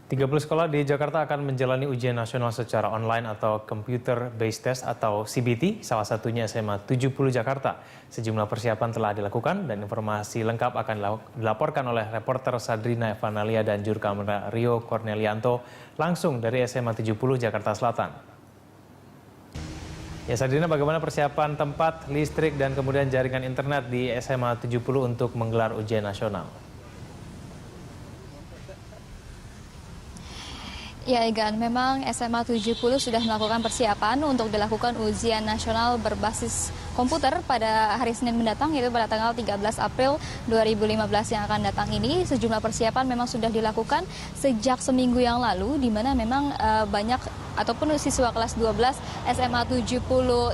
30 sekolah di Jakarta akan menjalani ujian nasional secara online atau Computer Based Test atau CBT, salah satunya SMA 70 Jakarta. Sejumlah persiapan telah dilakukan dan informasi lengkap akan dilaporkan oleh reporter Sadrina Evanalia dan juru kamera Rio Cornelianto langsung dari SMA 70 Jakarta Selatan. Ya Sadrina, bagaimana persiapan tempat, listrik, dan kemudian jaringan internet di SMA 70 untuk menggelar ujian nasional? Ya Egan, memang SMA 70 sudah melakukan persiapan untuk dilakukan ujian nasional berbasis komputer pada hari Senin mendatang, yaitu pada tanggal 13 April 2015 yang akan datang ini. Sejumlah persiapan memang sudah dilakukan sejak seminggu yang lalu, di mana memang banyak ataupun siswa kelas 12 SMA 70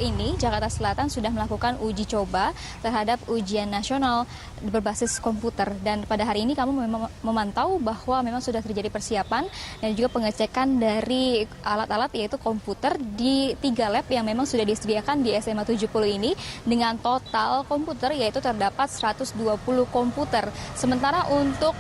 ini Jakarta Selatan sudah melakukan uji coba terhadap ujian nasional berbasis komputer. Dan pada hari ini kami memang memantau bahwa memang sudah terjadi persiapan dan juga pengecekan dari alat-alat yaitu komputer di 3 lab yang memang sudah disediakan di SMA 70 ini dengan total komputer yaitu terdapat 120 komputer. Sementara untuk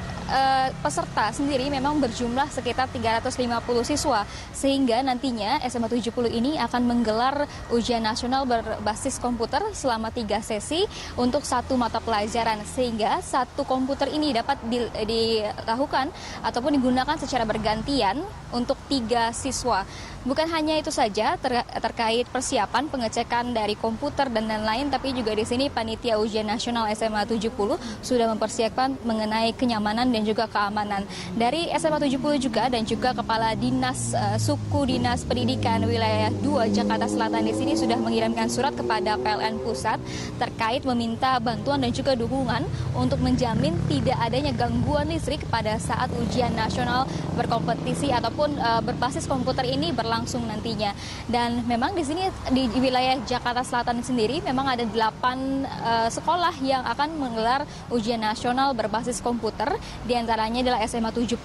peserta sendiri memang berjumlah sekitar 350 siswa, sehingga nantinya SMA 70 ini akan menggelar ujian nasional berbasis komputer selama 3 sesi untuk 1 mata pelajaran, sehingga 1 komputer ini dapat dilakukan ataupun digunakan secara bergantian untuk 3 siswa. Bukan hanya itu saja terkait persiapan pengecekan dari komputer dan lain-lain, tapi juga di sini panitia ujian nasional SMA 70 sudah mempersiapkan mengenai kenyamanan dan juga keamanan. Dari SMA 70 juga dan juga Kepala Dinas Suku Dinas Pendidikan Wilayah 2 Jakarta Selatan di sini sudah mengirimkan surat kepada PLN Pusat terkait meminta bantuan dan juga dukungan untuk menjamin tidak adanya gangguan listrik pada saat ujian nasional berkompetisi ataupun berbasis komputer ini berlangsung nantinya. Dan memang di sini di wilayah Jakarta Selatan sendiri memang ada 8 sekolah yang akan menggelar ujian nasional berbasis komputer. Di antaranya adalah SMA 70,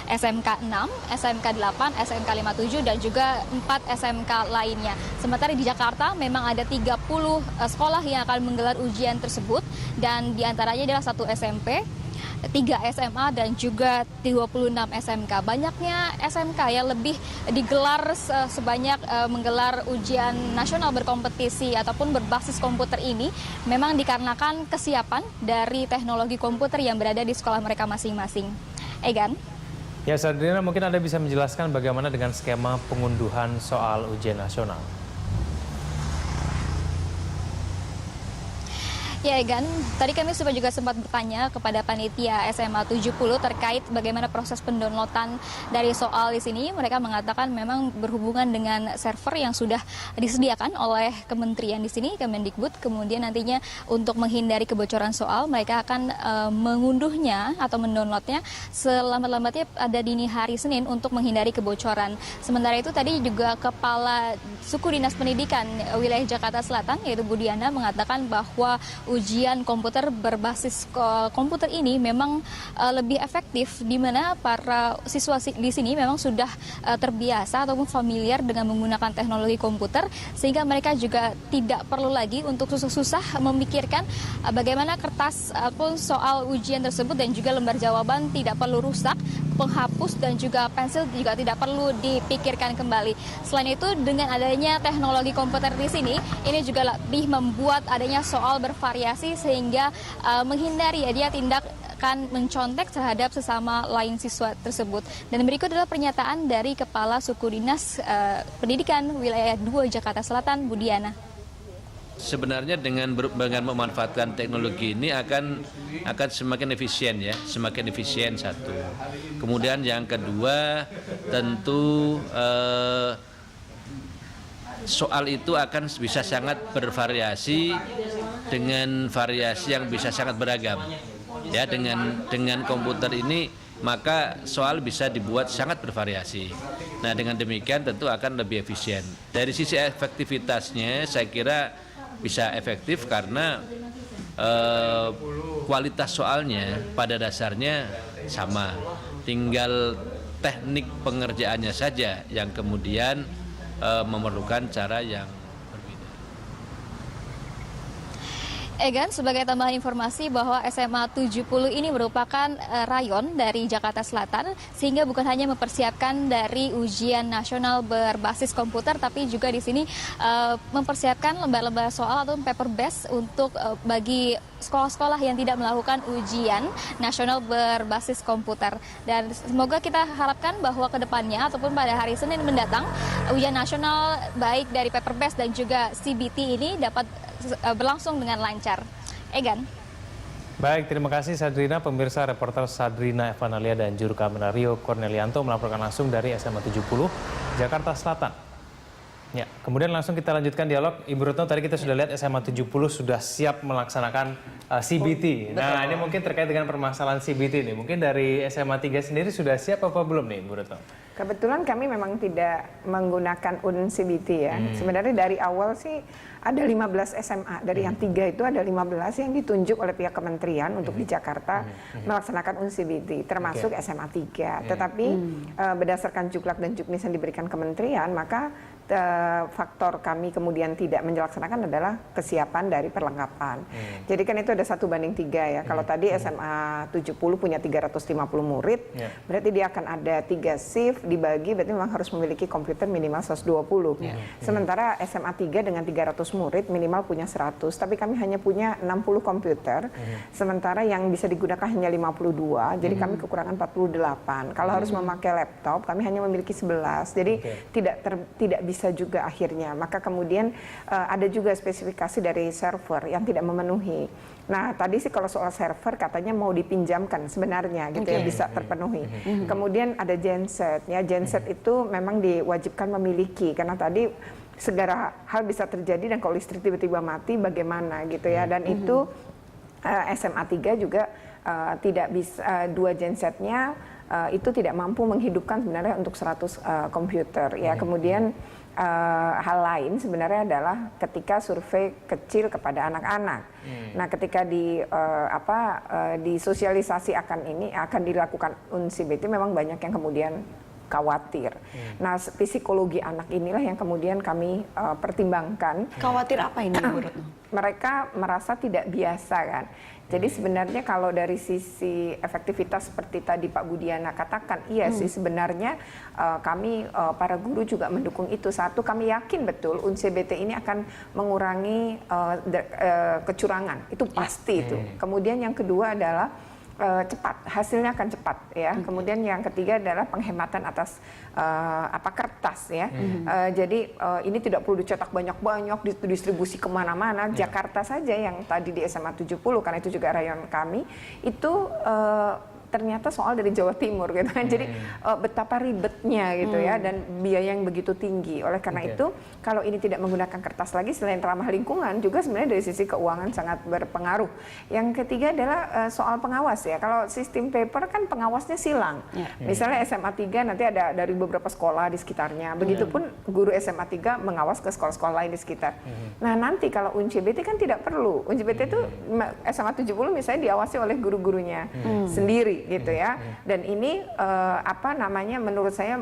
SMK 6, SMK 8, SMK 57 dan juga 4 SMK lainnya. Sementara di Jakarta memang ada 30 sekolah yang akan menggelar ujian tersebut dan di antaranya adalah 1 SMP, 3 SMA dan juga 26 SMK. Banyaknya SMK yang lebih digelar sebanyak menggelar ujian nasional berkompetisi ataupun berbasis komputer ini memang dikarenakan kesiapan dari teknologi komputer yang berada di sekolah mereka masing-masing. Egan? Ya Sadrina, mungkin Anda bisa menjelaskan bagaimana dengan skema pengunduhan soal ujian nasional? Ya Egan, tadi kami juga sempat bertanya kepada panitia SMA 70 terkait bagaimana proses pendownloadan dari soal di sini. Mereka mengatakan memang berhubungan dengan server yang sudah disediakan oleh kementerian di sini, Kemendikbud. Kemudian nantinya untuk menghindari kebocoran soal, mereka akan mengunduhnya atau mendownloadnya selambat-lambatnya pada dini hari Senin untuk menghindari kebocoran. Sementara itu tadi juga Kepala Suku Dinas Pendidikan Wilayah Jakarta Selatan yaitu Budiana mengatakan bahwa ujian komputer berbasis komputer ini memang lebih efektif di mana para siswa di sini memang sudah terbiasa ataupun familiar dengan menggunakan teknologi komputer sehingga mereka juga tidak perlu lagi untuk susah-susah memikirkan bagaimana kertas ataupun soal ujian tersebut dan juga lembar jawaban tidak perlu rusak, penghapus dan juga pensil juga tidak perlu dipikirkan kembali. Selain itu dengan adanya teknologi komputer di sini ini juga lebih membuat adanya soal bervariasi sehingga menghindari dia tindakan mencontek terhadap sesama lain siswa tersebut. Dan berikut adalah pernyataan dari Kepala Suku Dinas Pendidikan Wilayah 2 Jakarta Selatan, Budiana. Sebenarnya dengan memanfaatkan teknologi ini akan semakin efisien ya, semakin efisien satu. Kemudian yang kedua tentu soal itu akan bisa sangat bervariasi dengan variasi yang bisa sangat beragam. Ya, dengan komputer ini maka soal bisa dibuat sangat bervariasi. Nah, dengan demikian tentu akan lebih efisien. Dari sisi efektivitasnya saya kira bisa efektif karena kualitas soalnya pada dasarnya sama. Tinggal teknik pengerjaannya saja yang kemudian memerlukan cara yang berbeda. Egan, sebagai tambahan informasi bahwa SMA 70 ini merupakan rayon dari Jakarta Selatan, sehingga bukan hanya mempersiapkan dari ujian nasional berbasis komputer, tapi juga di sini mempersiapkan lembar-lembar soal atau paper based untuk bagi sekolah-sekolah yang tidak melakukan ujian nasional berbasis komputer. Dan semoga kita harapkan bahwa ke depannya ataupun pada hari Senin mendatang, ujian nasional baik dari paper based dan juga CBT ini dapat berlangsung dengan lancar. Egan. Baik, terima kasih Sadrina. Pemirsa, reporter Sadrina Evanalia dan juru kamera Rio Cornelianto melaporkan langsung dari SMA 70, Jakarta Selatan. Ya, kemudian langsung kita lanjutkan dialog. Ibu Retno, tadi kita sudah lihat SMA 70 sudah siap melaksanakan CBT. Nah, ini mungkin terkait dengan permasalahan CBT ini. Mungkin dari SMA 3 sendiri sudah siap apa belum nih, Ibu Retno? Kebetulan kami memang tidak menggunakan CBT ya. Sebenarnya dari awal sih ada 15 SMA. Dari yang 3 itu ada 15 yang ditunjuk oleh pihak kementerian untuk di Jakarta melaksanakan CBT, termasuk SMA 3. Tetapi berdasarkan juklak dan juknis yang diberikan kementerian, maka faktor kami kemudian tidak melaksanakan adalah kesiapan dari perlengkapan. Jadi kan itu ada 1:3 ya. Kalau tadi SMA 70 punya 350 murid, berarti dia akan ada 3 shift dibagi, berarti memang harus memiliki komputer minimal 120. Sementara SMA 3 dengan 300 murid minimal punya 100, tapi kami hanya punya 60 komputer, sementara yang bisa digunakan hanya 52, jadi kami kekurangan 48. Kalau harus memakai laptop, kami hanya memiliki 11, jadi tidak bisa juga akhirnya. Maka kemudian ada juga spesifikasi dari server yang tidak memenuhi. Nah, tadi sih kalau soal server katanya mau dipinjamkan sebenarnya gitu ya, bisa terpenuhi. Kemudian ada genset ya, genset itu memang diwajibkan memiliki karena tadi segala hal bisa terjadi dan kalau listrik tiba-tiba mati bagaimana gitu ya. Dan itu SMA 3 juga tidak bisa, 2 gensetnya itu tidak mampu menghidupkan sebenarnya untuk 100 komputer ya. Kemudian hal lain sebenarnya adalah ketika survei kecil kepada anak-anak. Nah, ketika disosialisasi akan dilakukan CBT, memang banyak yang kemudian khawatir. Nah, psikologi anak inilah yang kemudian kami pertimbangkan. Khawatir apa ini, Bu Retno? Mereka merasa tidak biasa kan. Jadi sebenarnya kalau dari sisi efektivitas seperti tadi Pak Budiana katakan, iya sih sebenarnya kami para guru juga mendukung itu. Satu, kami yakin betul CBT ini akan mengurangi kecurangan, itu pasti itu. Kemudian yang kedua adalah cepat, hasilnya akan cepat ya. Kemudian yang ketiga adalah penghematan atas kertas ya. Jadi ini tidak perlu dicetak banyak-banyak, distribusi kemana-mana. Jakarta saja yang tadi di SMA 70, karena itu juga rayon kami, itu ternyata soal dari Jawa Timur gitu kan. Jadi betapa ribetnya gitu ya, dan biaya yang begitu tinggi. Oleh karena itu kalau ini tidak menggunakan kertas lagi, selain ramah lingkungan juga sebenarnya dari sisi keuangan sangat berpengaruh. Yang ketiga adalah soal pengawas ya. Kalau sistem paper kan pengawasnya silang. Misalnya SMA 3 nanti ada dari beberapa sekolah di sekitarnya. Begitupun guru SMA 3 mengawas ke sekolah-sekolah lain di sekitar. Nah, nanti kalau UNCBT kan tidak perlu. UNCBT itu SMA 70 misalnya diawasi oleh guru-gurunya sendiri gitu ya. Dan ini menurut saya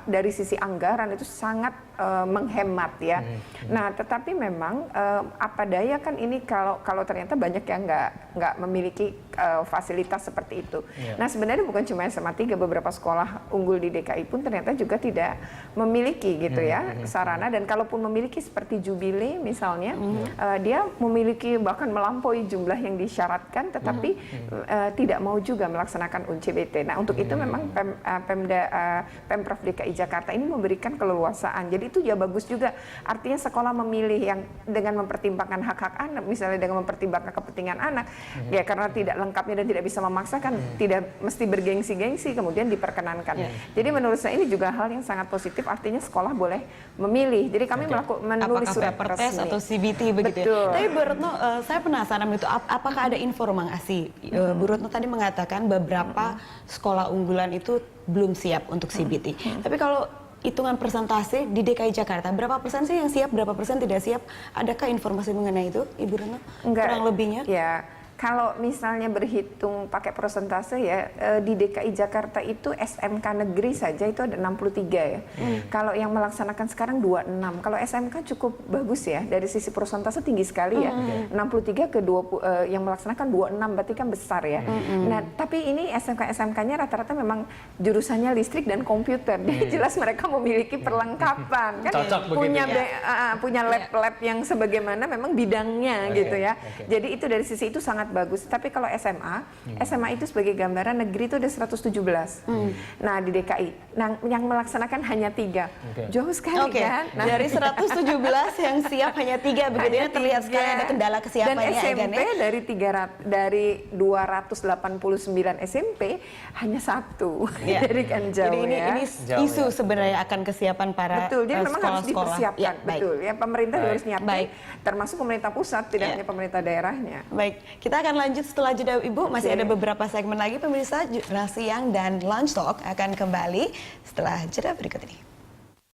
dari sisi anggaran itu sangat menghemat ya. Nah, tetapi memang apa daya kan ini kalau ternyata banyak yang nggak memiliki fasilitas seperti itu. Nah, sebenarnya bukan cuma SMA 3, beberapa sekolah unggul di DKI pun ternyata juga tidak memiliki gitu ya sarana, dan kalaupun memiliki seperti Jubilee misalnya, dia memiliki bahkan melampaui jumlah yang disyaratkan, tetapi tidak mau juga melaksanakan UNCBT. Nah, untuk itu memang Pemprov DKI Jakarta ini memberikan keleluasaan. Jadi itu ya bagus juga. Artinya sekolah memilih yang dengan mempertimbangkan hak-hak anak, misalnya dengan mempertimbangkan kepentingan anak, ya karena tidak lengkapnya dan tidak bisa memaksakan, tidak mesti bergengsi-gengsi kemudian diperkenankan. Jadi menurut saya ini juga hal yang sangat positif, artinya sekolah boleh memilih. Jadi kami menulis surat test atau CBT begitu ya. Tapi Bu Retno, saya penasaran itu apakah ada informasi? Bu Retno tadi mengatakan beberapa sekolah unggulan itu belum siap untuk CBT. Tapi kalau hitungan persentase di DKI Jakarta, berapa persen sih yang siap, berapa persen tidak siap? Adakah informasi mengenai itu, Ibu Retno? Enggak, kurang lebihnya? Ya, Kalau misalnya berhitung pakai persentase ya, di DKI Jakarta itu SMK negeri saja itu ada 63 ya. Kalau yang melaksanakan sekarang 26. Kalau SMK cukup bagus ya, dari sisi persentase tinggi sekali ya. 63 ke 20, yang melaksanakan 26, berarti kan besar ya. Nah, tapi ini SMK-SMK-nya rata-rata memang jurusannya listrik dan komputer. Jadi jelas mereka memiliki perlengkapan kan, Cocok punya begitu punya lab-lab yang sebagaimana memang bidangnya gitu ya. Jadi itu dari sisi itu sangat bagus. Tapi kalau SMA itu sebagai gambaran negeri itu ada 117. Nah di DKI, yang melaksanakan hanya 3. Jauh sekali kan? Nah, Dari 117 yang siap hanya 3, begitu ya, terlihat sekali ada kendala kesiapannya. Dan SMP Egan, ya? dari 289 SMP hanya 1. Ya. Jadi kan jauh Jadi ini Jauh, isu ya. sebenarnya akan kesiapan para betul, jadi memang harus sekolah-sekolah. dipersiapkan, Ya, baik. betul. Ya pemerintah juga harus nyiapin, Baik. termasuk pemerintah pusat, tidak hanya pemerintah daerahnya. Baik, kita akan lanjut setelah jeda Ibu. Masih ada beberapa segmen lagi pemirsa. Jurnal Siang dan Lunch Talk akan kembali setelah jeda berikut ini.